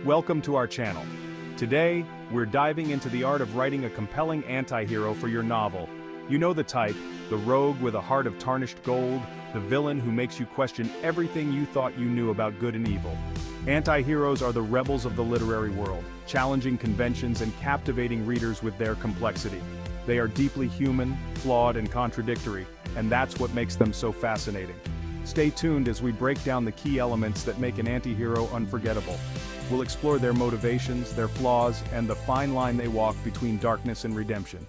welcome to our channel. Today, we're diving into the art of writing a compelling anti-hero for your novel. You know the type, the rogue with a heart of tarnished gold, the villain who makes you question everything you thought you knew about good and evil. Anti-heroes are the rebels of the literary world, challenging conventions and captivating readers with their complexity. They are deeply human, flawed, and contradictory, and that's what makes them so fascinating. Stay tuned as we break down the key elements that make an anti-hero unforgettable. We'll explore their motivations, their flaws, and the fine line they walk between darkness and redemption.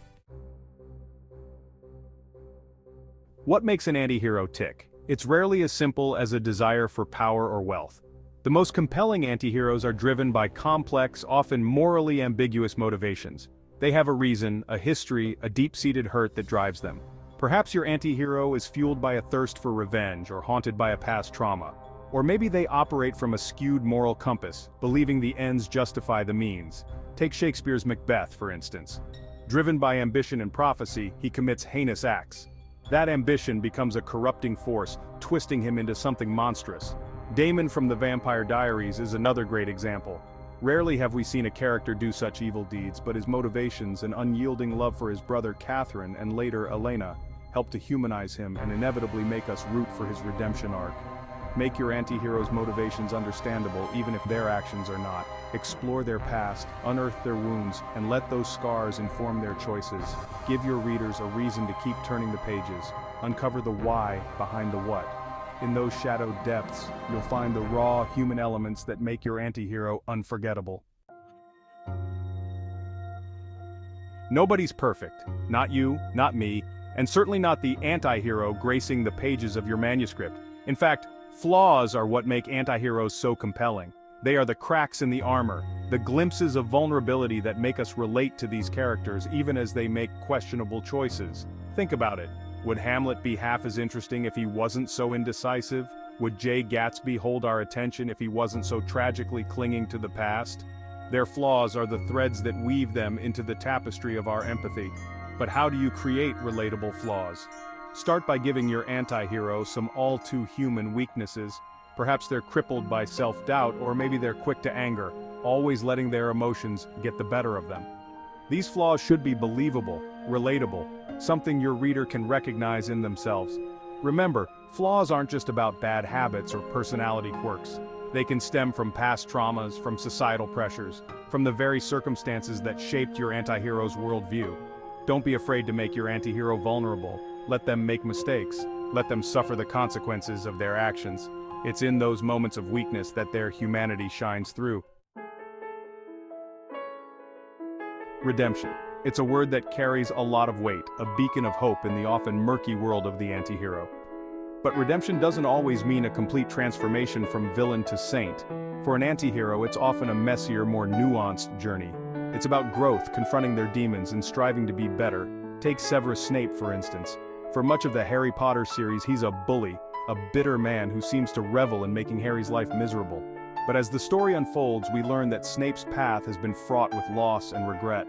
What makes an anti-hero tick? It's rarely as simple as a desire for power or wealth. The most compelling anti-heroes are driven by complex, often morally ambiguous motivations. They have a reason, a history, a deep-seated hurt that drives them. Perhaps your anti-hero is fueled by a thirst for revenge or haunted by a past trauma. Or maybe they operate from a skewed moral compass, believing the ends justify the means. Take Shakespeare's Macbeth, for instance. Driven by ambition and prophecy, he commits heinous acts. That ambition becomes a corrupting force, twisting him into something monstrous. Damon from The Vampire Diaries is another great example. Rarely have we seen a character do such evil deeds, but his motivations and unyielding love for his brother Catherine and later Elena help to humanize him and inevitably make us root for his redemption arc. Make your anti-hero's motivations understandable even if their actions are not. Explore their past, unearth their wounds, and let those scars inform their choices. Give your readers a reason to keep turning the pages. Uncover the why behind the what. In those shadowed depths, you'll find the raw human elements that make your anti-hero unforgettable. Nobody's perfect. Not you, not me, and certainly not the anti-hero gracing the pages of your manuscript. In fact, flaws are what make anti-heroes so compelling. They are the cracks in the armor, the glimpses of vulnerability that make us relate to these characters even as they make questionable choices. Think about it. Would Hamlet be half as interesting if he wasn't so indecisive? Would Gatsby hold our attention if he wasn't so tragically clinging to the past? Their flaws are the threads that weave them into the tapestry of our empathy. But how do you create relatable flaws? Start by giving your anti-hero some all-too-human weaknesses. Perhaps they're crippled by self-doubt, or maybe they're quick to anger, always letting their emotions get the better of them. These flaws should be believable, relatable, something your reader can recognize in themselves. Remember, flaws aren't just about bad habits or personality quirks. They can stem from past traumas, from societal pressures, from the very circumstances that shaped your anti-hero's worldview. Don't be afraid to make your anti-hero vulnerable. Let them make mistakes. Let them suffer the consequences of their actions. It's in those moments of weakness that their humanity shines through. Redemption. It's a word that carries a lot of weight, a beacon of hope in the often murky world of the anti-hero. But redemption doesn't always mean a complete transformation from villain to saint. For an anti-hero, it's often a messier, more nuanced journey. It's about growth, confronting their demons, and striving to be better. Take Severus Snape, for instance. For much of the Harry Potter series, he's a bully, a bitter man who seems to revel in making Harry's life miserable. But as the story unfolds, we learn that Snape's path has been fraught with loss and regret.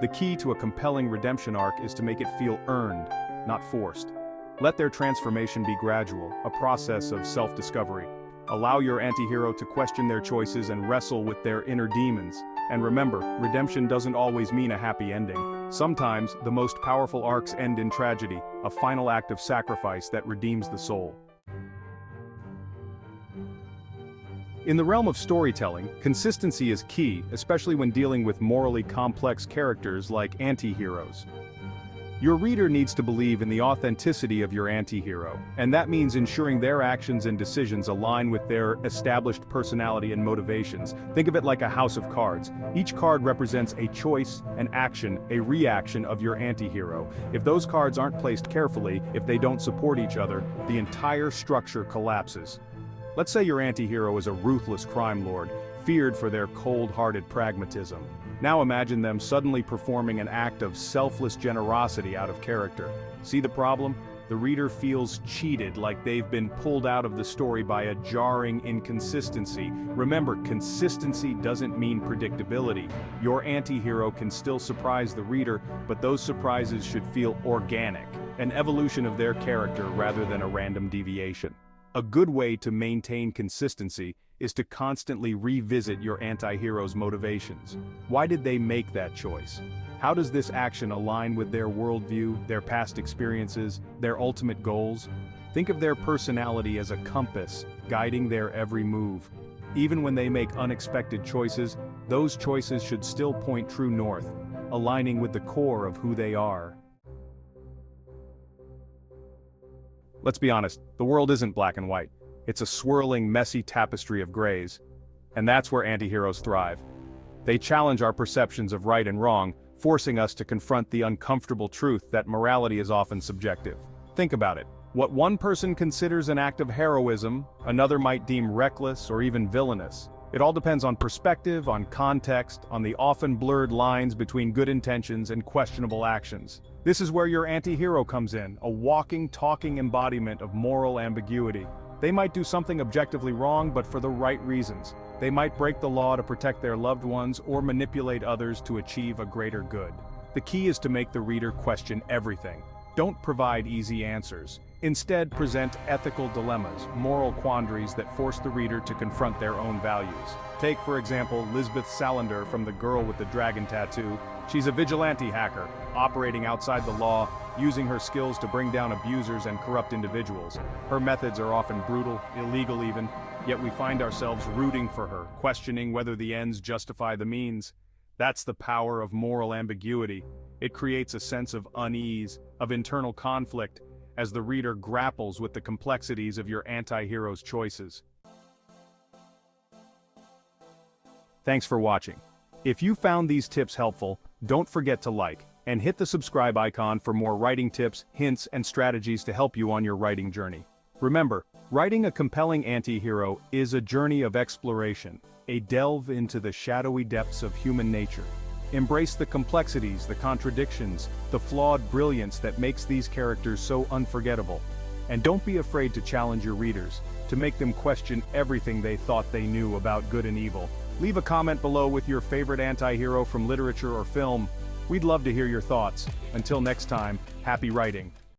The key to a compelling redemption arc is to make it feel earned, not forced. Let their transformation be gradual, a process of self-discovery. Allow your anti-hero to question their choices and wrestle with their inner demons. And remember, redemption doesn't always mean a happy ending. Sometimes, the most powerful arcs end in tragedy, a final act of sacrifice that redeems the soul. In the realm of storytelling, consistency is key, especially when dealing with morally complex characters like anti-heroes. Your reader needs to believe in the authenticity of your anti-hero, and that means ensuring their actions and decisions align with their established personality and motivations. Think of it like a house of cards. Each card represents a choice, an action, a reaction of your anti-hero. If those cards aren't placed carefully, if they don't support each other, the entire structure collapses. Let's say your anti-hero is a ruthless crime lord, feared for their cold-hearted pragmatism. Now imagine them suddenly performing an act of selfless generosity out of character. See the problem? The reader feels cheated, like they've been pulled out of the story by a jarring inconsistency. Remember, consistency doesn't mean predictability. Your anti-hero can still surprise the reader, but those surprises should feel organic, an evolution of their character rather than a random deviation. A good way to maintain consistency is to constantly revisit your anti-hero's motivations. Why did they make that choice? How does this action align with their worldview, their past experiences, their ultimate goals? Think of their personality as a compass, guiding their every move. Even when they make unexpected choices, those choices should still point true north, aligning with the core of who they are. Let's be honest, the world isn't black and white. It's a swirling, messy tapestry of grays. And that's where anti-heroes thrive. They challenge our perceptions of right and wrong, forcing us to confront the uncomfortable truth that morality is often subjective. Think about it. What one person considers an act of heroism, another might deem reckless or even villainous. It all depends on perspective, on context, on the often blurred lines between good intentions and questionable actions. This is where your anti-hero comes in, a walking, talking embodiment of moral ambiguity. They might do something objectively wrong, but for the right reasons. They might break the law to protect their loved ones or manipulate others to achieve a greater good. The key is to make the reader question everything. Don't provide easy answers. Instead, present ethical dilemmas, moral quandaries that force the reader to confront their own values. Take, for example, Lisbeth Salander from The Girl with the Dragon Tattoo. She's a vigilante hacker, operating outside the law, using her skills to bring down abusers and corrupt individuals. Her methods are often brutal, illegal even, yet we find ourselves rooting for her, questioning whether the ends justify the means. That's the power of moral ambiguity. It creates a sense of unease, of internal conflict, as the reader grapples with the complexities of your anti-hero's choices. Thanks for watching. If you found these tips helpful, don't forget to like and hit the subscribe icon for more writing tips, hints, and strategies to help you on your writing journey. Remember, writing a compelling anti-hero is a journey of exploration, a delve into the shadowy depths of human nature. Embrace the complexities, the contradictions, the flawed brilliance that makes these characters so unforgettable. And don't be afraid to challenge your readers, to make them question everything they thought they knew about good and evil. Leave a comment below with your favorite anti-hero from literature or film. We'd love to hear your thoughts. Until next time, happy writing.